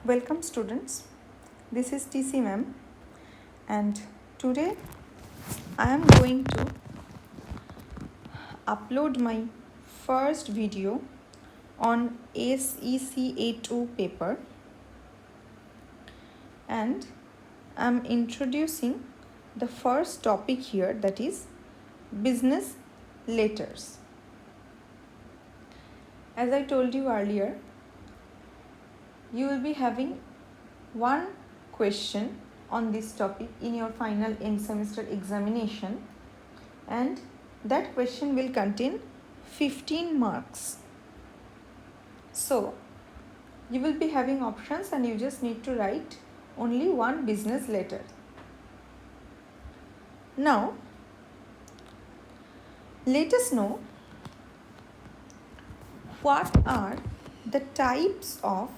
Welcome students, this is TC ma'am and today I am going to upload my first video on SECA2 paper and I am introducing the first topic here, that is business letters. As I told you earlier, you will be having one question on this topic in your final end semester examination, and that question will contain 15 marks. So you will be having options and you just need to write only one business letter. Now let us know what are the types of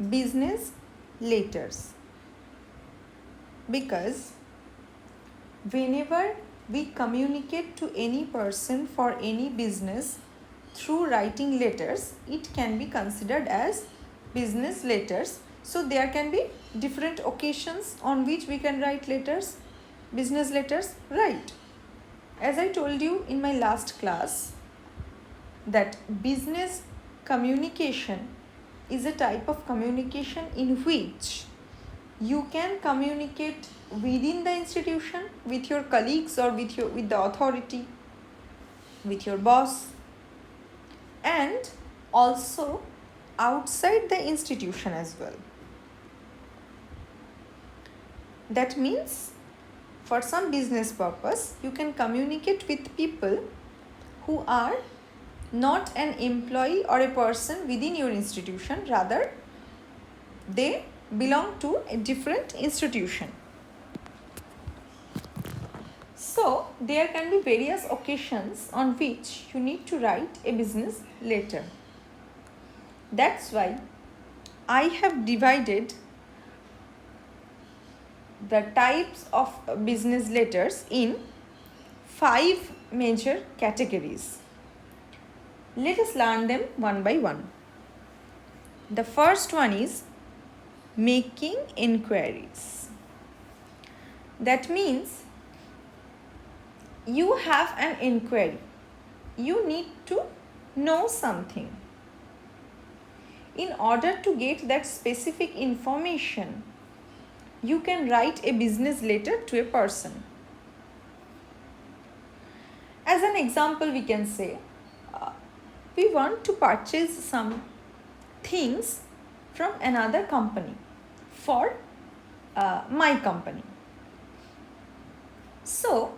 business letters, because whenever we communicate to any person for any business through writing letters, it can be considered as business letters. So there can be different occasions on which we can write letters, business letters, right? As I told you in my last class, that business communication is a type of communication in which you can communicate within the institution with your colleagues or with the authority, with your boss, and also outside the institution as well. That means for some business purpose you can communicate with people who are not an employee or a person within your institution, rather they belong to a different institution. So there can be various occasions on which you need to write a business letter. That's why I have divided the types of business letters in 5 major categories. Let us learn them one by one. The first one is making inquiries. That means you have an inquiry. You need to know something. In order to get that specific information, you can write a business letter to a person. As an example, we can say, we want to purchase some things from another company for my company. So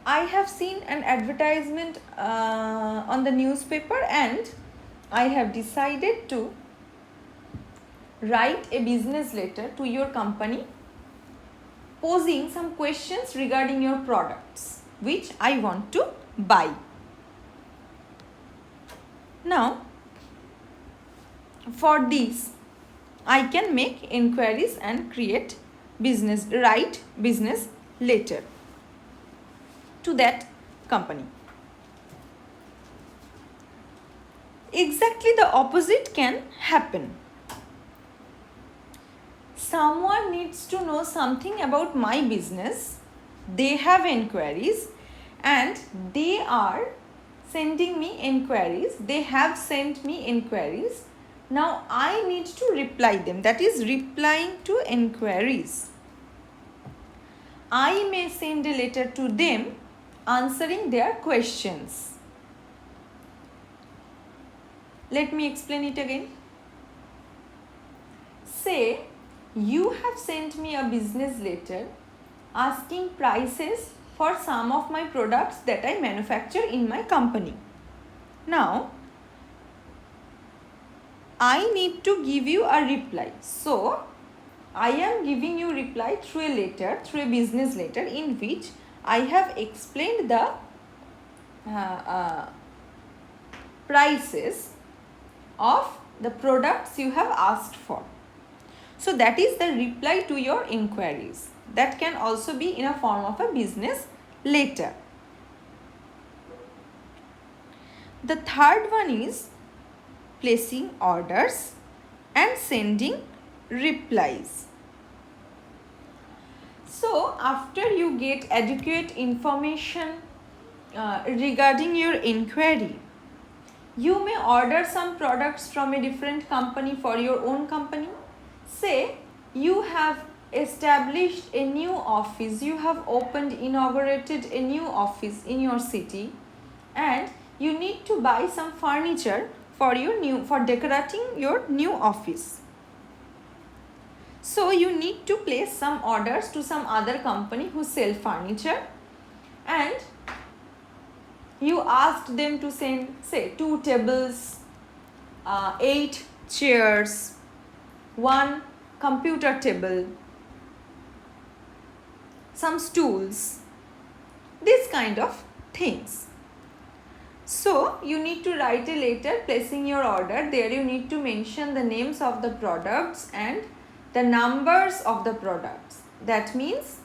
I have seen an advertisement on the newspaper and I have decided to write a business letter to your company posing some questions regarding your products which I want to buy. Now, for this, I can make inquiries and write business letter to that company. Exactly the opposite can happen. Someone needs to know something about my business. They have inquiries and they are sending me inquiries. They have sent me inquiries. Now I need to reply them. That is replying to inquiries. I may send a letter to them answering their questions. Let me explain it again. Say you have sent me a business letter asking prices for some of my products that I manufacture in my company. Now, I need to give you a reply. So, I am giving you reply through a letter, through a business letter, in which I have explained the prices of the products you have asked for. So that is the reply to your inquiries. That can also be in a form of a business letter. The third one is placing orders. and sending replies. So after you get adequate information regarding your inquiry, you may order some products from a different company for your own company. Say you have established a new office, you have inaugurated a new office in your city, and you need to buy some furniture for decorating your new office. So you need to place some orders to some other company who sell furniture, and you asked them to send, say, 2 tables, 8 chairs, 1 computer table, some stools, this kind of things. So you need to write a letter placing your order. There you need to mention the names of the products and the numbers of the products. That means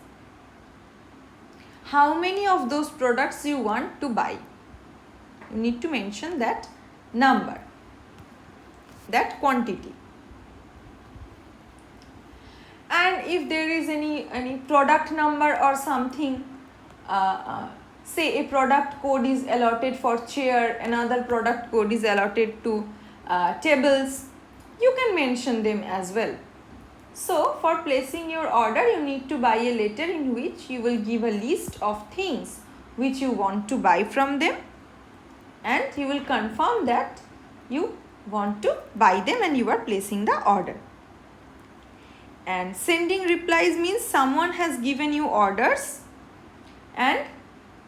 how many of those products you want to buy. You need to mention that number, that quantity. And if there is any product number or something, say a product code is allotted for chair, another product code is allotted to tables, you can mention them as well. So for placing your order, you need to buy a letter in which you will give a list of things which you want to buy from them, and you will confirm that you want to buy them and you are placing the order. And sending replies means someone has given you orders and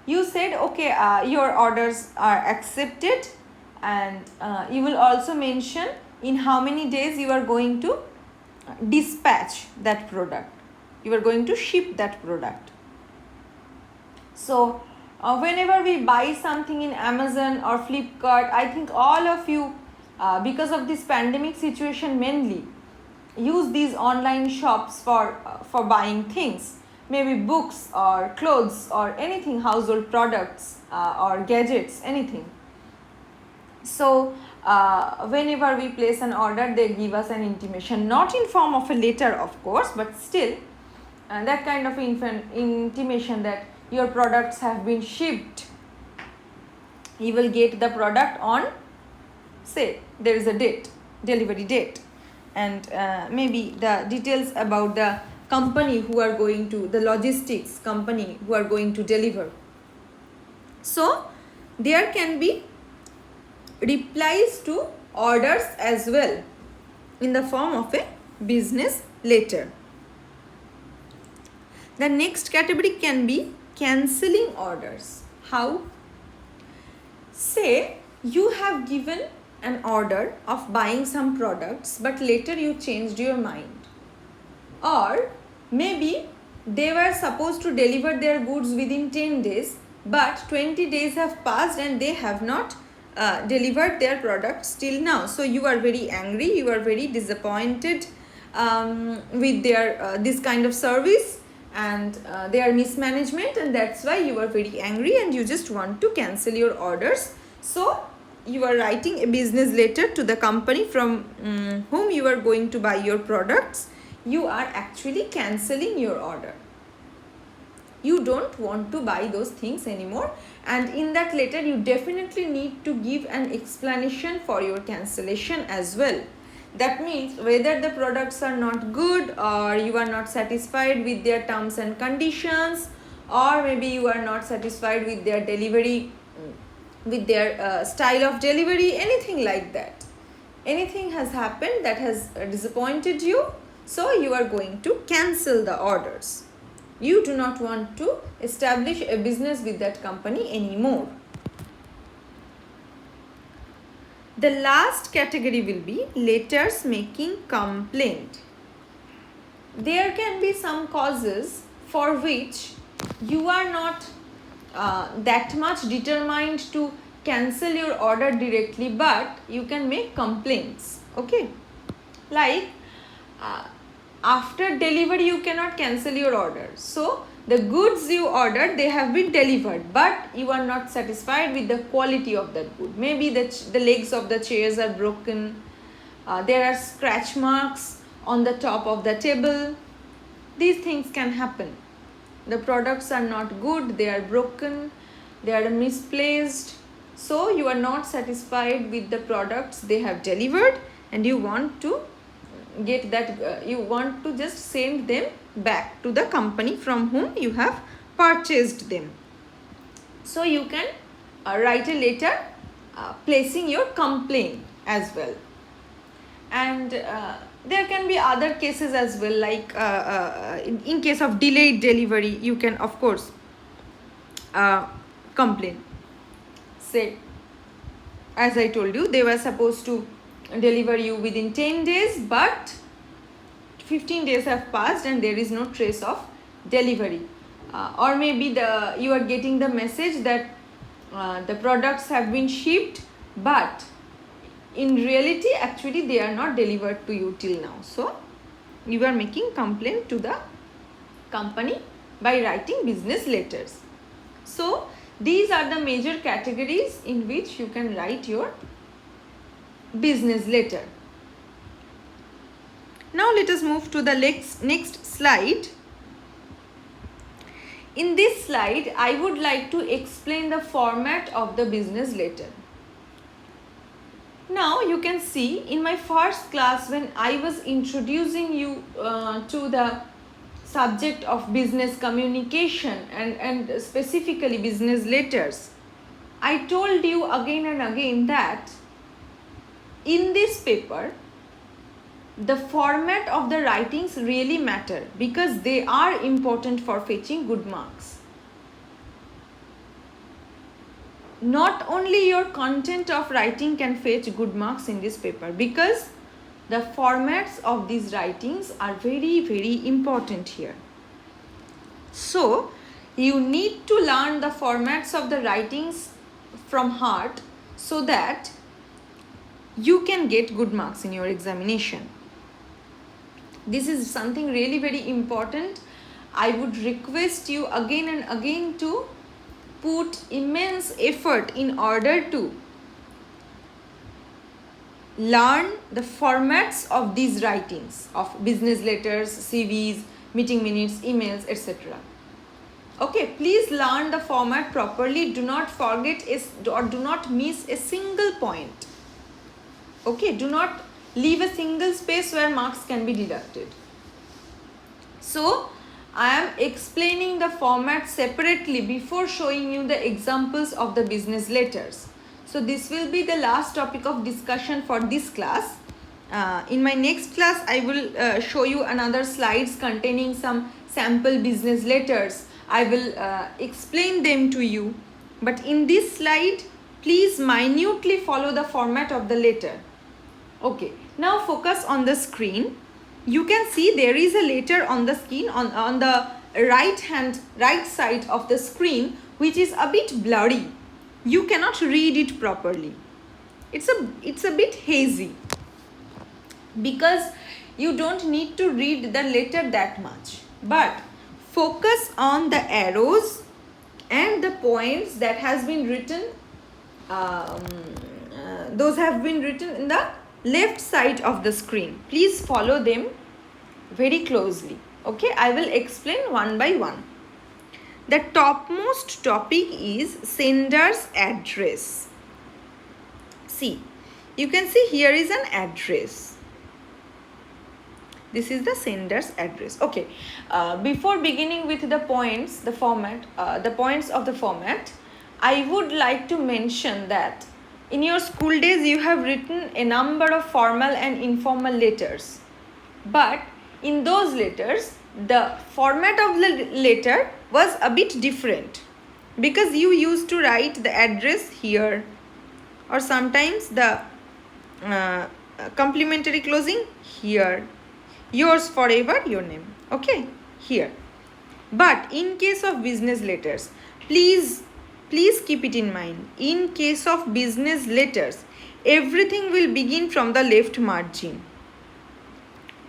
you said, okay, your orders are accepted, and you will also mention in how many days you are going to dispatch that product, you are going to ship that product. So whenever we buy something in Amazon or Flipkart, I think all of you, because of this pandemic situation mainly, use these online shops for buying things, maybe books or clothes or anything, household products or gadgets, anything. So whenever we place an order, they give us an intimation, not in form of a letter of course, but still that kind of intimation that your products have been shipped. You will get the product on, say, there is a date, delivery date, and maybe the details about the company who are going to, the logistics company who are going to deliver. So there can be replies to orders as well in the form of a business letter. The next category can be cancelling orders. How? Say you have given an order of buying some products, but later you changed your mind, or maybe they were supposed to deliver their goods within 10 days, but 20 days have passed and they have not delivered their products till now. So you are very angry, you are very disappointed with their this kind of service and their mismanagement, and that's why you are very angry and you just want to cancel your orders. So you are writing a business letter to the company from whom you are going to buy your products. You are actually cancelling your order. You don't want to buy those things anymore, and in that letter you definitely need to give an explanation for your cancellation as well. That means whether the products are not good, or you are not satisfied with their terms and conditions, or maybe you are not satisfied with their delivery, with their style of delivery, anything like that. Anything has happened that has disappointed you, so you are going to cancel the orders. You do not want to establish a business with that company anymore. The last category will be letters making complaint. There can be some causes for which you are not that much determined to cancel your order directly, but you can make complaints. Okay, like after delivery you cannot cancel your order. So the goods you ordered, they have been delivered, but you are not satisfied with the quality of that good. Maybe the legs of the chairs are broken, there are scratch marks on the top of the table. These things can happen. The products are not good, they are broken, they are misplaced. So you are not satisfied with the products they have delivered, and you want to get that, you want to just send them back to the company from whom you have purchased them. So you can write a letter placing your complaint as well. And there can be other cases as well, like in case of delayed delivery, you can of course complain. Say, as I told you, they were supposed to deliver you within 10 days, but 15 days have passed and there is no trace of delivery. Or maybe you are getting the message that the products have been shipped, but in reality actually they are not delivered to you till now. So you are making complaint to the company by writing business letters. So these are the major categories in which you can write your business letter. Now let us move to the next slide. In this slide, I would like to explain the format of the business letter. Now you can see in my first class, when I was introducing you to the subject of business communication and specifically business letters, I told you again and again that in this paper, the format of the writings really matter because they are important for fetching good marks. Not only your content of writing can fetch good marks in this paper, because the formats of these writings are very, very important here. So you need to learn the formats of the writings from heart so that you can get good marks in your examination. This is something really very important. I would request you again and again to put immense effort in order to learn the formats of these writings of business letters, CVs, meeting minutes, emails, etc. Okay, please learn the format properly. Do not forget or do not miss a single point. Okay, do not leave a single space where marks can be deducted. So I am explaining the format separately before showing you the examples of the business letters. So this will be the last topic of discussion for this class. In my next class, I will show you another slides containing some sample business letters. I will explain them to you. But in this slide, please minutely follow the format of the letter. Okay, now focus on the screen. You can see there is a letter on the screen on the right side of the screen, which is a bit blurry. You cannot read it properly. It's a bit hazy because you don't need to read the letter that much, but focus on the arrows and the points that has been written. Those have been written in the left side of the screen. Please follow them very closely. Okay, I will explain one by one. The topmost topic is sender's address. See, you can see here is an address. This is the sender's address. Okay, before beginning with the points, the points of the format, I would like to mention that in your school days, you have written a number of formal and informal letters. But in those letters, the format of the letter was a bit different because you used to write the address here, or sometimes the complimentary closing here, yours forever, your name, okay, here. But in case of business letters, please keep it in mind. In case of business letters, everything will begin from the left margin.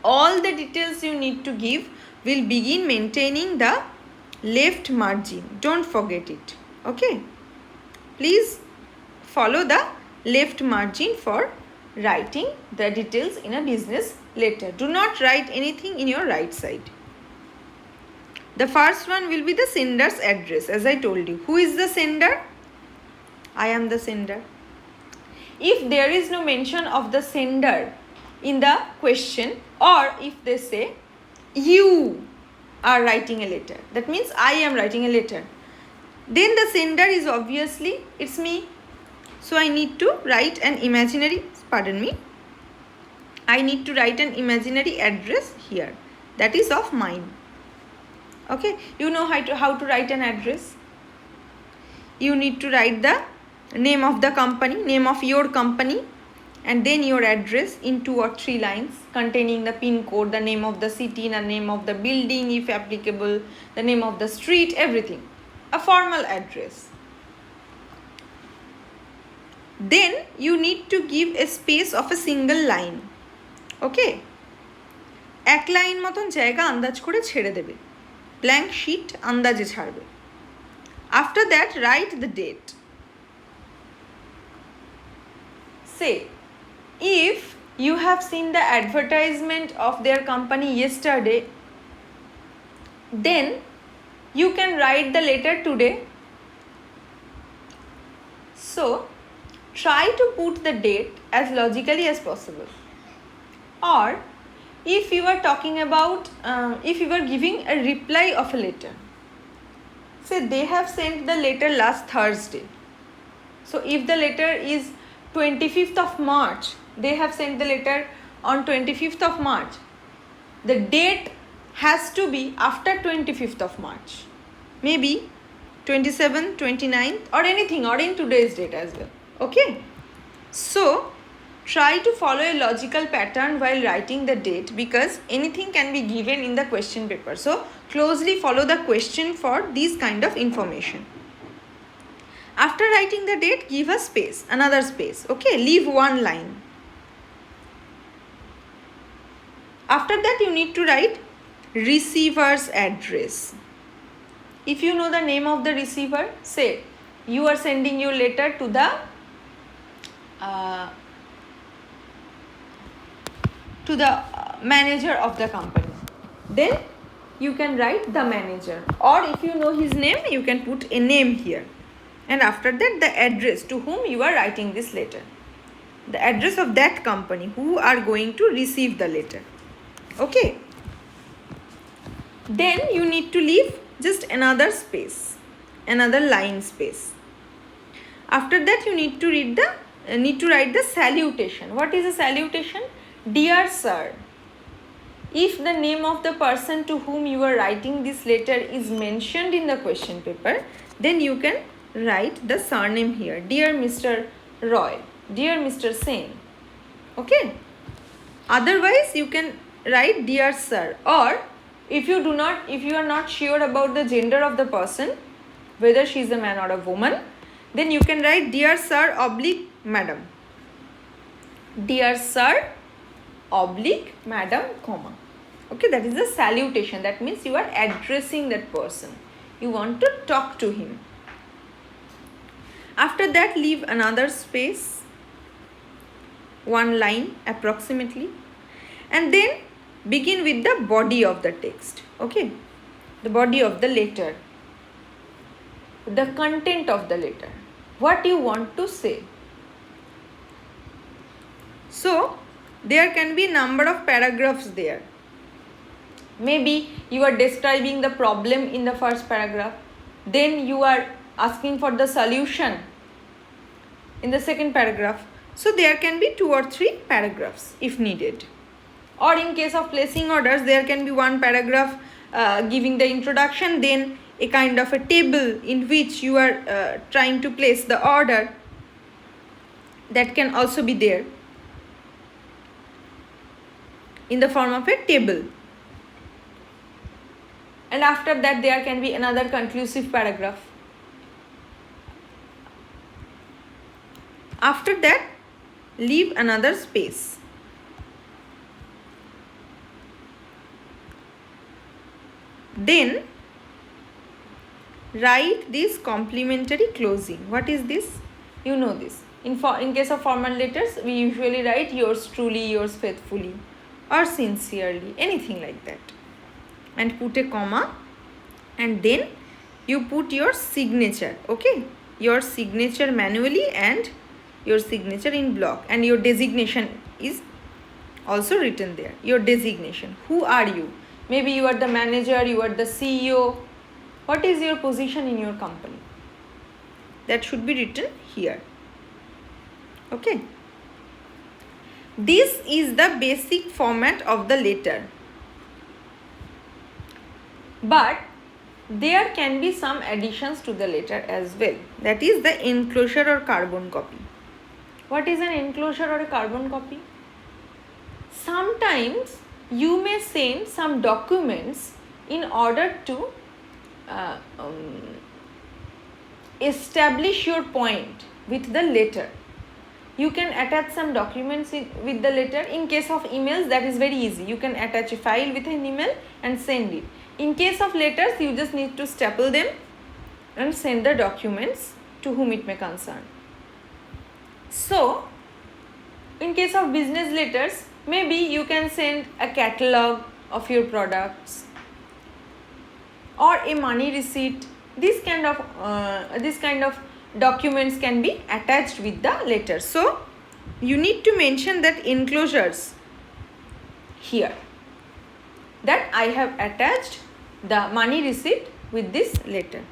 All the details you need to give will begin maintaining the left margin. Don't forget it. Okay. Please follow the left margin for writing the details in a business letter. Do not write anything in your right side. The first one will be the sender's address, as I told you. Who is the sender? I am the sender. If there is no mention of the sender in the question, or if they say you are writing a letter, that means I am writing a letter, then the sender is obviously, it's me. So I need to write an imaginary, I need to write an imaginary address here, that is of mine. Okay, you know how to write an address. You need to write the name of the company, name of your company, and then your address in 2 or 3 lines containing the pin code, the name of the city, the name of the building if applicable, the name of the street, everything. A formal address. Then you need to give a space of a single line. Okay, এক line মতন জায়গা আন্দাজ করে ছেড়ে দেবে, blank sheet আন্দাজে ছাড়বে. After that, write the date. Say, if you have seen the advertisement of their company yesterday, then you can write the letter today. So, try to put the date as logically as possible. Or, if you are talking about, if you are giving a reply of a letter, say they have sent the letter last Thursday. So, if the letter is 25th of March, they have sent the letter on 25th of March. The date has to be after 25th of March. Maybe 27th, 29th or anything, or in today's date as well. Okay. So, try to follow a logical pattern while writing the date, because anything can be given in the question paper. So, closely follow the question for these kind of information. After writing the date, give a space, another space. Okay, leave one line. After that, you need to write receiver's address. If you know the name of the receiver, say you are sending your letter to the manager of the company. Then you can write the manager, or if you know his name, you can put a name here. And after that, the address to whom you are writing this letter, the address of that company who are going to receive the letter. Okay. Then you need to leave just another space, another line space. After that, you need to write the salutation. What is a salutation? Dear sir. If the name of the person to whom you are writing this letter is mentioned in the question paper, then you can write the surname here. Dear Mr. Roy, dear Mr. Sen. Okay. Otherwise, you can write dear sir. Or if you are not sure about the gender of the person, whether she is a man or a woman, then you can write dear sir / madam. Dear sir / madam, comma. Okay, that is the salutation. That means you are addressing that person. You want to talk to him. After that, leave another space, one line approximately, and then begin with the body of the text. Okay, the body of the letter, the content of the letter, what you want to say. So, there can be a number of paragraphs there. Maybe you are describing the problem in the first paragraph, then you are asking for the solution in the second paragraph. So, there can be 2 or 3 paragraphs if needed. Or in case of placing orders, there can be one paragraph giving the introduction, then a kind of a table in which you are trying to place the order. That can also be there in the form of a table. And after that, there can be another conclusive paragraph. After that, leave another space. Then write this complimentary closing. What is this? You know this. In case of formal letters, we usually write yours truly, yours faithfully, or sincerely, anything like that. And put a comma, and then you put your signature, okay? Your signature manually and your signature in block, and your designation is also written there. Your designation. Who are you? Maybe you are the manager, you are the CEO. What is your position in your company? That should be written here. Okay. This is the basic format of the letter. But there can be some additions to the letter as well. That is the enclosure or carbon copy. What is an enclosure or a carbon copy? Sometimes you may send some documents in order to establish your point with the letter. You can attach some documents with the letter. In case of emails, that is very easy. You can attach a file with an email and send it. In case of letters, you just need to staple them and send the documents to whom it may concern. So, in case of business letters, maybe you can send a catalog of your products or a money receipt. This kind of documents can be attached with the letter. So, you need to mention that enclosures here, that I have attached the money receipt with this letter.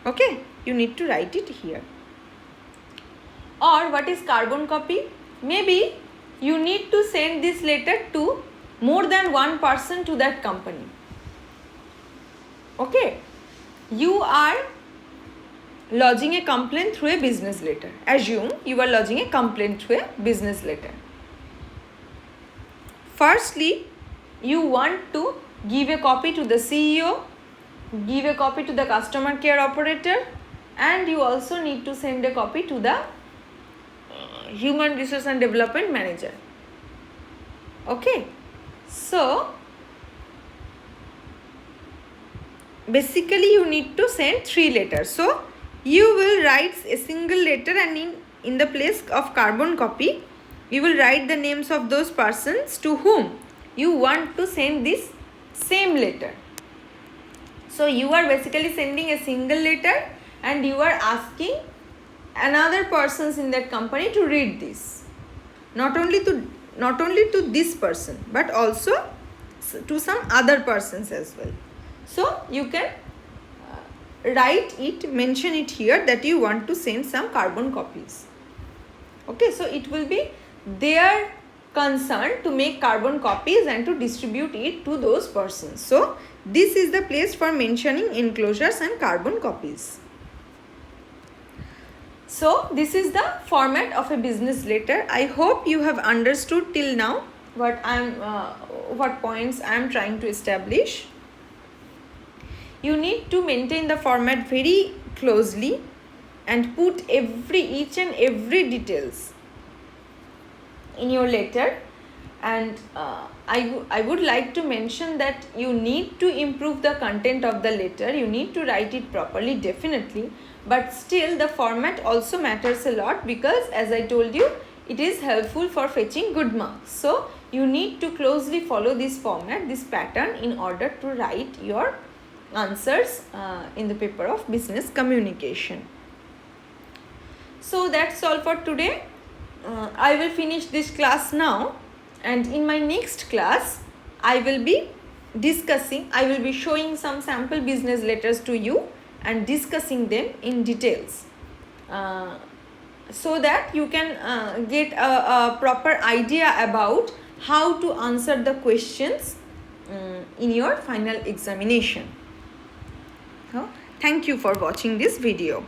Okay, you need to write it here. Or what is carbon copy? Maybe you need to send this letter to more than one person to that company. Okay, you are lodging a complaint through a business letter. Assume you are lodging a complaint through a business letter. Firstly, you want to give a copy to the CEO, give a copy to the customer care operator, and you also need to send a copy to the human resource and development manager. Okay, so basically you need to send 3 letters. So you will write a single letter, and in the place of carbon copy you will write the names of those persons to whom you want to send this same letter. So you are basically sending a single letter and you are asking another persons in that company to read this. Not only to this person, but also to some other persons as well. So you can write it, mention it here that you want to send some carbon copies. Okay, so it will be their concern to make carbon copies and to distribute it to those persons. So this is the place for mentioning enclosures and carbon copies. So this is the format of a business letter. I hope you have understood till now what points I am trying to establish. You need to maintain the format very closely and put each and every details in your letter. And I would like to mention that you need to improve the content of the letter. You need to write it properly, definitely. But still the format also matters a lot, because as I told you, it is helpful for fetching good marks. So you need to closely follow this format, this pattern, in order to write your answers in the paper of business communication. So that's all for today. I will finish this class now, and in my next class I will be showing some sample business letters to you and discussing them in details, so that you can get a proper idea about how to answer the questions in your final examination. Thank you for watching this video.